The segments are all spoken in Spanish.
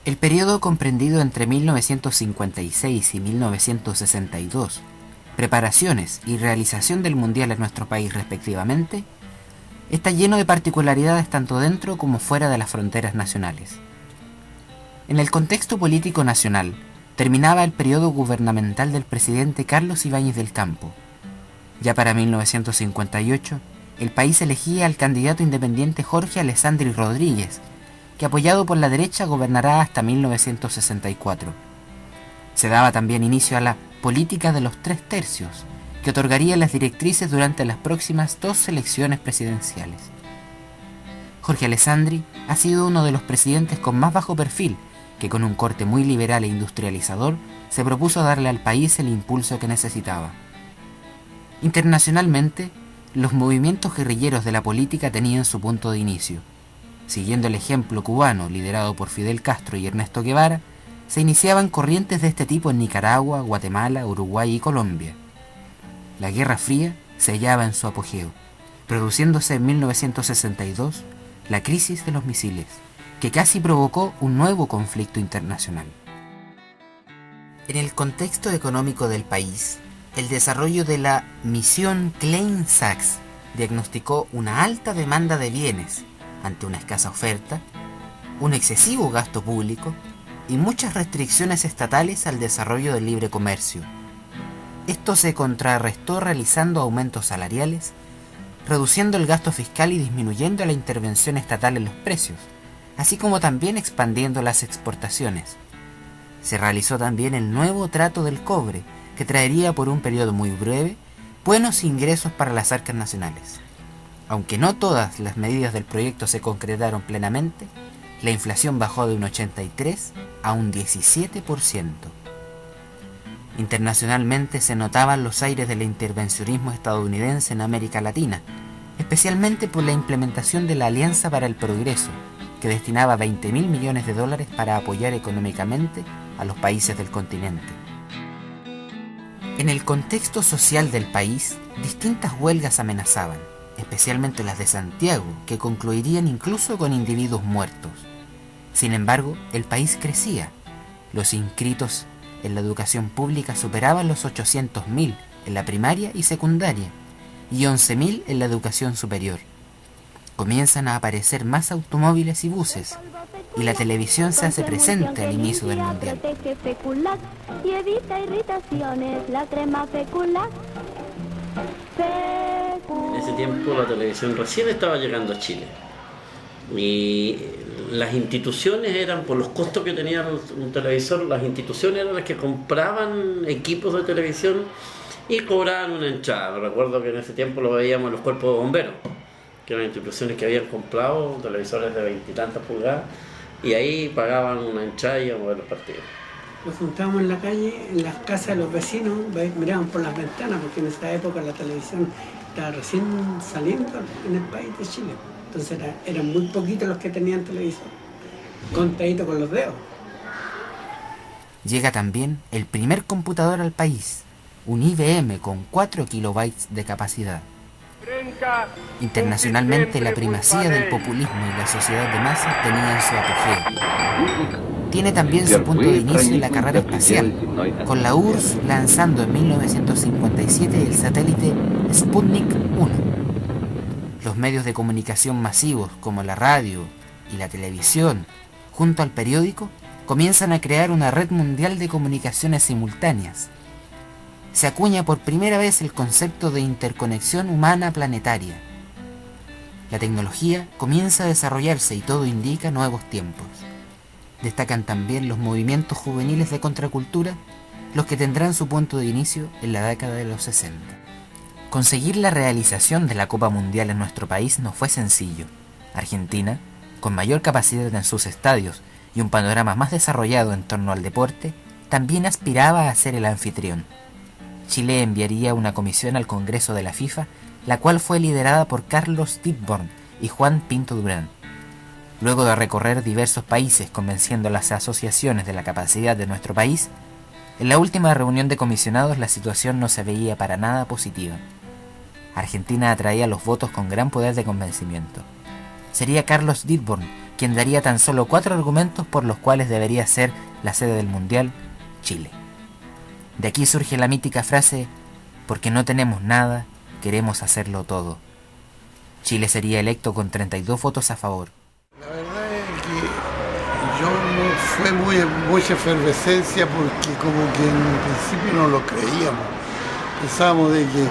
El periodo comprendido entre 1956 y 1962, preparaciones y realización del Mundial en nuestro país respectivamente, está lleno de particularidades tanto dentro como fuera de las fronteras nacionales. En el contexto político nacional, terminaba el periodo gubernamental del presidente Carlos Ibáñez del Campo. Ya para 1958, el país elegía al candidato independiente Jorge Alessandri Rodríguez, que apoyado por la derecha gobernará hasta 1964. Se daba también inicio a la política de los 3/3, que otorgaría las directrices durante las próximas 2 elecciones presidenciales. Jorge Alessandri ha sido uno de los presidentes con más bajo perfil, que con un corte muy liberal e industrializador se propuso darle al país el impulso que necesitaba. Internacionalmente, los movimientos guerrilleros de la política tenían su punto de inicio. Siguiendo el ejemplo cubano liderado por Fidel Castro y Ernesto Guevara, se iniciaban corrientes de este tipo en Nicaragua, Guatemala, Uruguay y Colombia. La Guerra Fría se hallaba en su apogeo, produciéndose en 1962 la crisis de los misiles, que casi provocó un nuevo conflicto internacional. En el contexto económico del país, el desarrollo de la misión Klein-Sachs diagnosticó una alta demanda de bienes ante una escasa oferta, un excesivo gasto público y muchas restricciones estatales al desarrollo del libre comercio. Esto se contrarrestó realizando aumentos salariales, reduciendo el gasto fiscal y disminuyendo la intervención estatal en los precios, así como también expandiendo las exportaciones. Se realizó también el nuevo trato del cobre, que traería por un periodo muy breve buenos ingresos para las arcas nacionales. Aunque no todas las medidas del proyecto se concretaron plenamente, la inflación bajó de un 83% a un 17%. Internacionalmente se notaban los aires del intervencionismo estadounidense en América Latina, especialmente por la implementación de la Alianza para el Progreso, que destinaba $20.000 millones para apoyar económicamente a los países del continente. En el contexto social del país, distintas huelgas amenazaban, especialmente las de Santiago, que concluirían incluso con individuos muertos. Sin embargo, el país crecía. Los inscritos en la educación pública superaban los 800.000 en la primaria y secundaria y 11.000 en la educación superior. Comienzan a aparecer más automóviles y buses, y la televisión se hace presente al inicio del Mundial. Y evita irritaciones, la crema fecular. En ese tiempo la televisión recién estaba llegando a Chile y las instituciones eran, por los costos que tenía un televisor, las instituciones eran las que compraban equipos de televisión y cobraban una entrada. Recuerdo que en ese tiempo lo veíamos en los cuerpos de bomberos, que eran instituciones que habían comprado televisores de 20 y tantas pulgadas y ahí pagaban una entrada y íbamos a ver los partidos. Nos juntábamos en la calle, en las casas de los vecinos, miraban por las ventanas, porque en esa época la televisión estaba recién saliendo en el país de Chile. Entonces eran muy poquitos los que tenían televisor, contadito con los dedos. Llega también el primer computador al país, un IBM con 4 kilobytes de capacidad. Internacionalmente, la primacía del populismo y la sociedad de masas tenían su apogeo. Tiene también su punto de inicio en la carrera espacial, con la URSS lanzando en 1957 el satélite Sputnik 1. Los medios de comunicación masivos como la radio y la televisión, junto al periódico, comienzan a crear una red mundial de comunicaciones simultáneas. Se acuña por primera vez el concepto de interconexión humana planetaria. La tecnología comienza a desarrollarse y todo indica nuevos tiempos. Destacan también los movimientos juveniles de contracultura, los que tendrán su punto de inicio en la década de los 60. Conseguir la realización de la Copa Mundial en nuestro país no fue sencillo. Argentina, con mayor capacidad en sus estadios y un panorama más desarrollado en torno al deporte, también aspiraba a ser el anfitrión. Chile enviaría una comisión al Congreso de la FIFA, la cual fue liderada por Carlos Dittborn y Juan Pinto Durán. Luego de recorrer diversos países convenciendo a las asociaciones de la capacidad de nuestro país, en la última reunión de comisionados la situación no se veía para nada positiva. Argentina atraía los votos con gran poder de convencimiento. sería Carlos Didborn, quien daría tan solo 4 argumentos por los cuales debería ser la sede del Mundial, Chile. De aquí surge la mítica frase: porque no tenemos nada, queremos hacerlo todo. Chile sería electo con 32 votos a favor. La verdad es que yo no fue mucha efervescencia porque como que en un principio no lo creíamos. Pensábamos de que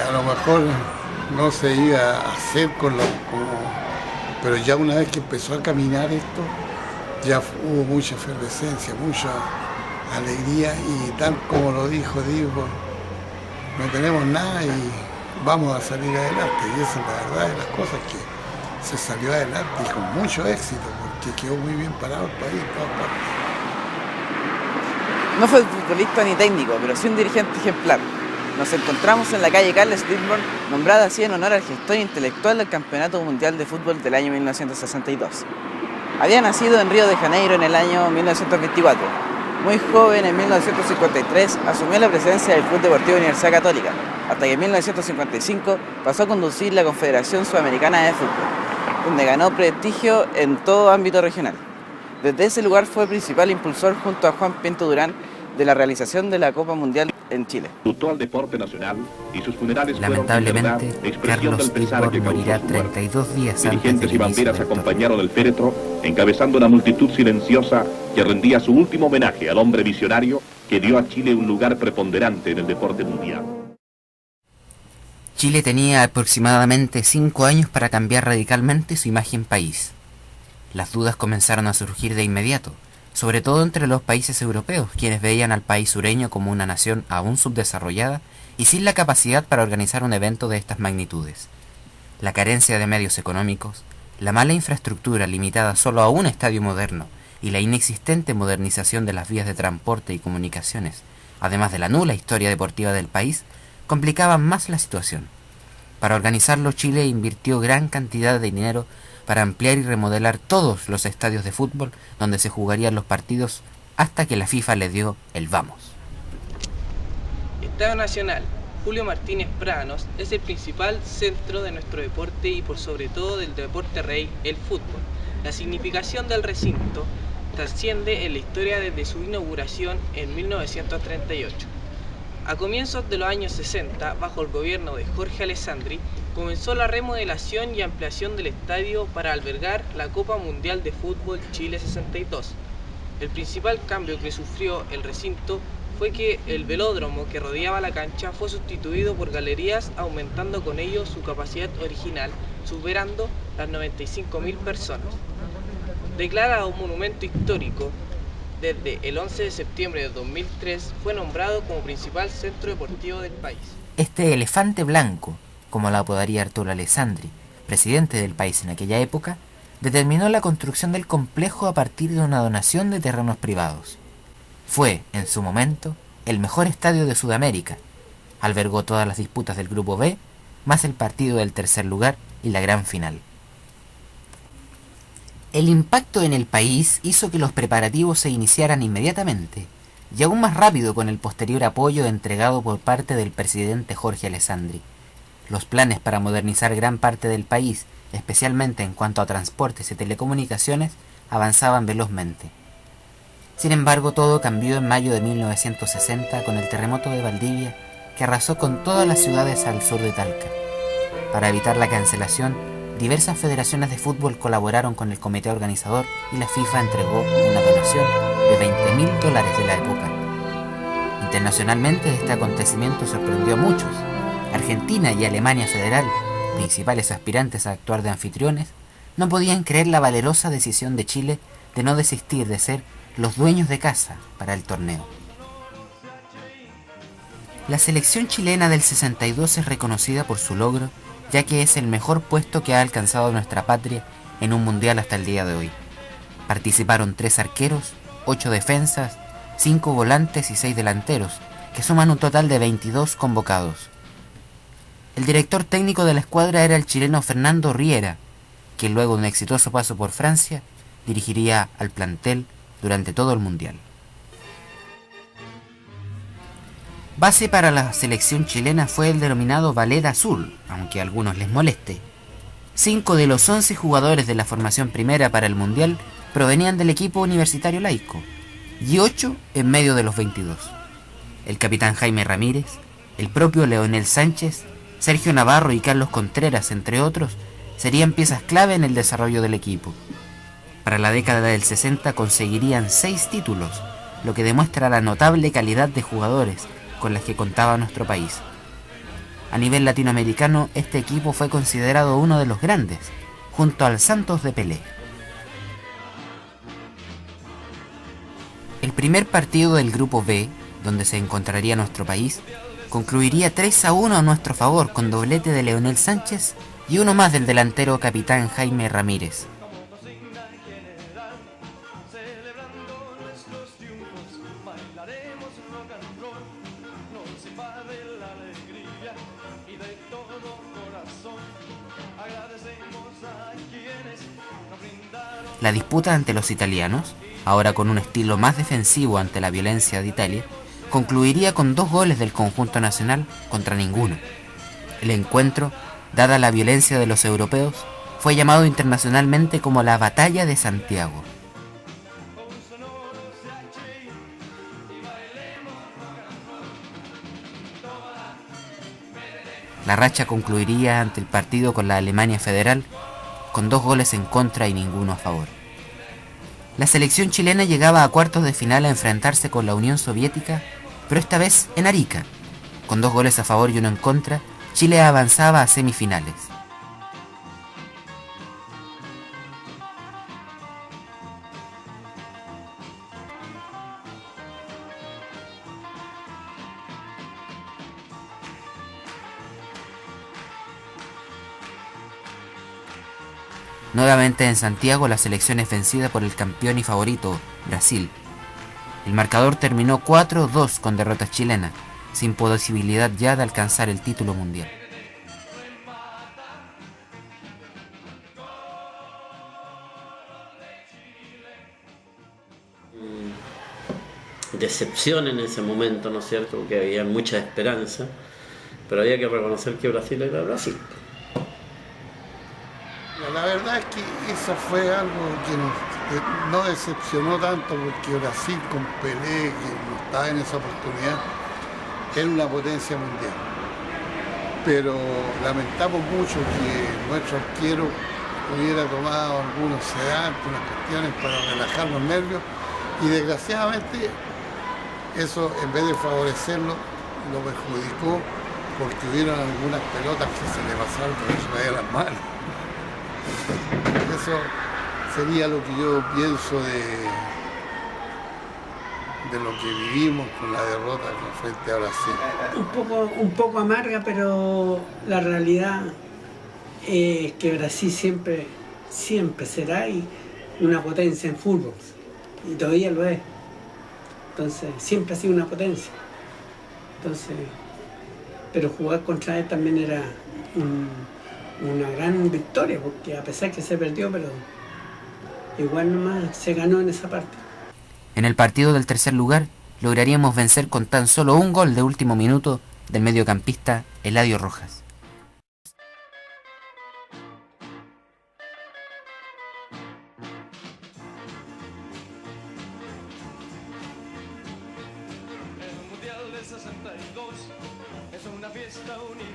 a lo mejor no se iba a hacer pero ya una vez que empezó a caminar esto, ya hubo mucha efervescencia, mucha alegría y tal como lo dijo Diego, no tenemos nada y vamos a salir adelante. Y esa es la verdad de las cosas, que se salió adelante y con mucho éxito, porque quedó muy bien parado el país en todas partes. No fue futbolista ni técnico, pero sí un dirigente ejemplar. Nos encontramos en la calle Carlos Didborn, nombrada así en honor al gestor intelectual del Campeonato Mundial de Fútbol del año 1962. Había nacido en Río de Janeiro en el año 1924. Muy joven, en 1953, asumió la presidencia del Club Deportivo Universidad Católica, hasta que en 1955 pasó a conducir la Confederación Sudamericana de Fútbol, donde ganó prestigio en todo ámbito regional. Desde ese lugar fue principal impulsor junto a Juan Pinto Durán de la realización de la Copa Mundial en Chile. Al deporte nacional y sus funerales lamentablemente, Carlos Didborn morirá 32 días antes dirigentes del y banderas inicio del acompañaron el féretro, encabezando una multitud silenciosa que rendía su último homenaje al hombre visionario que dio a Chile un lugar preponderante en el deporte mundial. Chile tenía aproximadamente 5 años para cambiar radicalmente su imagen país. Las dudas comenzaron a surgir de inmediato, sobre todo entre los países europeos, quienes veían al país sureño como una nación aún subdesarrollada y sin la capacidad para organizar un evento de estas magnitudes. La carencia de medios económicos, la mala infraestructura limitada solo a un estadio moderno y la inexistente modernización de las vías de transporte y comunicaciones, además de la nula historia deportiva del país, complicaban más la situación. Para organizarlo, Chile invirtió gran cantidad de dinero para ampliar y remodelar todos los estadios de fútbol donde se jugarían los partidos, hasta que la FIFA le dio el vamos. Estadio Nacional Julio Martínez Pranos es el principal centro de nuestro deporte y por sobre todo del deporte rey, el fútbol. La significación del recinto trasciende en la historia desde su inauguración en 1938. A comienzos de los años 60, bajo el gobierno de Jorge Alessandri, comenzó la remodelación y ampliación del estadio para albergar la Copa Mundial de Fútbol Chile 62. El principal cambio que sufrió el recinto fue que el velódromo que rodeaba la cancha fue sustituido por galerías, aumentando con ello su capacidad original, superando las 95.000 personas. Declarado monumento histórico, desde el 11 de septiembre de 2003 fue nombrado como principal centro deportivo del país. Este elefante blanco, como lo apodaría Arturo Alessandri, presidente del país en aquella época, determinó la construcción del complejo a partir de una donación de terrenos privados. Fue, en su momento, el mejor estadio de Sudamérica. Albergó todas las disputas del Grupo B, más el partido del tercer lugar y la gran final. El impacto en el país hizo que los preparativos se iniciaran inmediatamente, y aún más rápido con el posterior apoyo entregado por parte del presidente Jorge Alessandri. Los planes para modernizar gran parte del país, especialmente en cuanto a transportes y telecomunicaciones, avanzaban velozmente. Sin embargo, todo cambió en mayo de 1960 con el terremoto de Valdivia, que arrasó con todas las ciudades al sur de Talca. Para evitar la cancelación, diversas federaciones de fútbol colaboraron con el comité organizador y la FIFA entregó una donación de $20.000 de la época. Internacionalmente, este acontecimiento sorprendió a muchos. Argentina y Alemania Federal, principales aspirantes a actuar de anfitriones, no podían creer la valerosa decisión de Chile de no desistir de ser los dueños de casa para el torneo. La selección chilena del 62 es reconocida por su logro, ya que es el mejor puesto que ha alcanzado nuestra patria en un mundial hasta el día de hoy. Participaron 3 arqueros, 8 defensas, 5 volantes y 6 delanteros, que suman un total de 22 convocados. El director técnico de la escuadra era el chileno Fernando Riera, que luego de un exitoso paso por Francia, dirigiría al plantel durante todo el mundial. Base para la selección chilena fue el denominado ballet azul, aunque a algunos les moleste. 5 de los 11 jugadores de la formación primera para el Mundial provenían del equipo Universitario Laico y 8 en medio de los 22. El capitán Jaime Ramírez, el propio Leonel Sánchez, Sergio Navarro y Carlos Contreras, entre otros, serían piezas clave en el desarrollo del equipo. Para la década del 60 conseguirían 6 títulos, lo que demuestra la notable calidad de jugadores con las que contaba nuestro país. A nivel latinoamericano, este equipo fue considerado uno de los grandes, junto al Santos de Pelé. El primer partido del Grupo B, donde se encontraría nuestro país, concluiría 3-1 a nuestro favor con doblete de Leonel Sánchez y uno más del delantero capitán Jaime Ramírez. La disputa ante los italianos, ahora con un estilo más defensivo ante la violencia de Italia, concluiría con 2 goles del conjunto nacional contra ninguno. El encuentro, dada la violencia de los europeos, fue llamado internacionalmente como la Batalla de Santiago. La racha concluiría ante el partido con la Alemania Federal, con 2 goles en contra y ninguno a favor. La selección chilena llegaba a cuartos de final a enfrentarse con la Unión Soviética, pero esta vez en Arica. Con 2 goles a favor y 1 en contra, Chile avanzaba a semifinales. Nuevamente en Santiago, la selección es vencida por el campeón y favorito, Brasil. El marcador terminó 4-2 con derrota chilena, sin posibilidad ya de alcanzar el título mundial. Decepción en ese momento, ¿no es cierto? Porque había mucha esperanza, pero había que reconocer que Brasil era Brasil. La verdad es que eso fue algo que no decepcionó tanto, porque Brasil con Pelé, que no estaba en esa oportunidad, era una potencia mundial. Pero lamentamos mucho que nuestro arquero hubiera tomado algunos sedantes, unas cuestiones para relajar los nervios, y desgraciadamente eso, en vez de favorecerlo, lo perjudicó, porque hubieron algunas pelotas que se le pasaron por encima de las manos. Eso sería lo que yo pienso de lo que vivimos con la derrota frente a Brasil. Un poco amarga, pero la realidad es que Brasil siempre será una potencia en fútbol, y todavía lo es. Entonces, siempre ha sido una potencia. Entonces, pero jugar contra él también era una gran victoria, porque a pesar que se perdió, pero igual nomás se ganó en esa parte. En el partido del tercer lugar, lograríamos vencer con tan solo un gol de último minuto del mediocampista Eladio Rojas.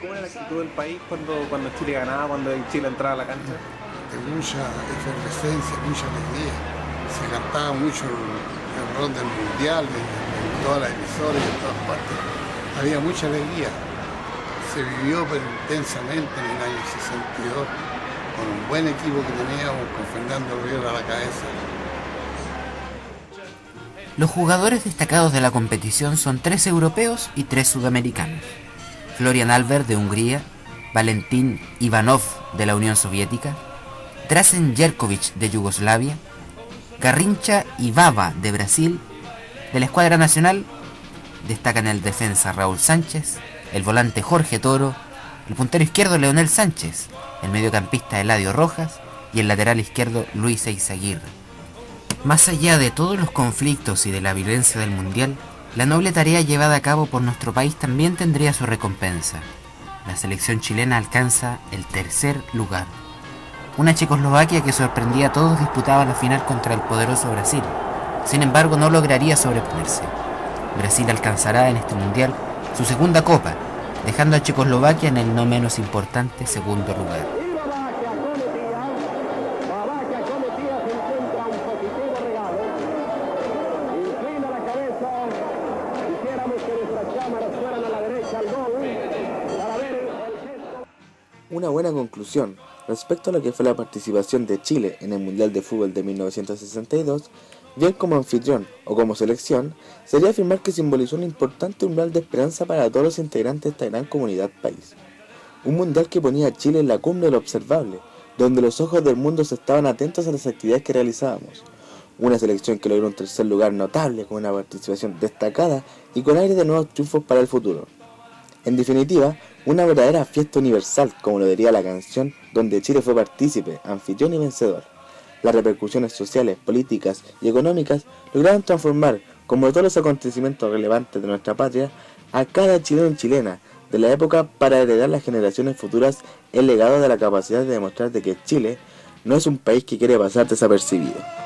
¿Cómo era la actitud del país cuando Chile ganaba, cuando Chile entraba a la cancha? De mucha efervescencia, mucha alegría. Se cantaba mucho el rol del mundial, en todas las emisoras y en todas partes. Había mucha alegría. Se vivió pero intensamente en el año 62, con un buen equipo que teníamos, con Fernando Rivera a la cabeza. Los jugadores destacados de la competición son 3 europeos y 3 sudamericanos. Florian Albert de Hungría, Valentín Ivanov de la Unión Soviética, Drazen Jerkovic de Yugoslavia, Garrincha y Bava de Brasil. De la escuadra nacional destacan el defensa Raúl Sánchez, el volante Jorge Toro, el puntero izquierdo Leonel Sánchez, el mediocampista Eladio Rojas y el lateral izquierdo Luis Eizaguirre. Más allá de todos los conflictos y de la violencia del Mundial, la noble tarea llevada a cabo por nuestro país también tendría su recompensa. La selección chilena alcanza el tercer lugar. Una Checoslovaquia que sorprendía a todos disputaba la final contra el poderoso Brasil. Sin embargo, no lograría sobreponerse. Brasil alcanzará en este mundial su segunda copa, dejando a Checoslovaquia en el no menos importante segundo lugar. Una buena conclusión respecto a lo que fue la participación de Chile en el Mundial de Fútbol de 1962, bien como anfitrión o como selección, sería afirmar que simbolizó un importante umbral de esperanza para todos los integrantes de esta gran comunidad país. Un mundial que ponía a Chile en la cumbre de lo observable, donde los ojos del mundo se estaban atentos a las actividades que realizábamos. Una selección que logró un tercer lugar notable con una participación destacada y con aire de nuevos triunfos para el futuro. En definitiva, una verdadera fiesta universal, como lo diría la canción, donde Chile fue partícipe, anfitrión y vencedor. Las repercusiones sociales, políticas y económicas lograron transformar, como todos los acontecimientos relevantes de nuestra patria, a cada chileno y chilena de la época para heredar a las generaciones futuras el legado de la capacidad de demostrar de que Chile no es un país que quiere pasar desapercibido.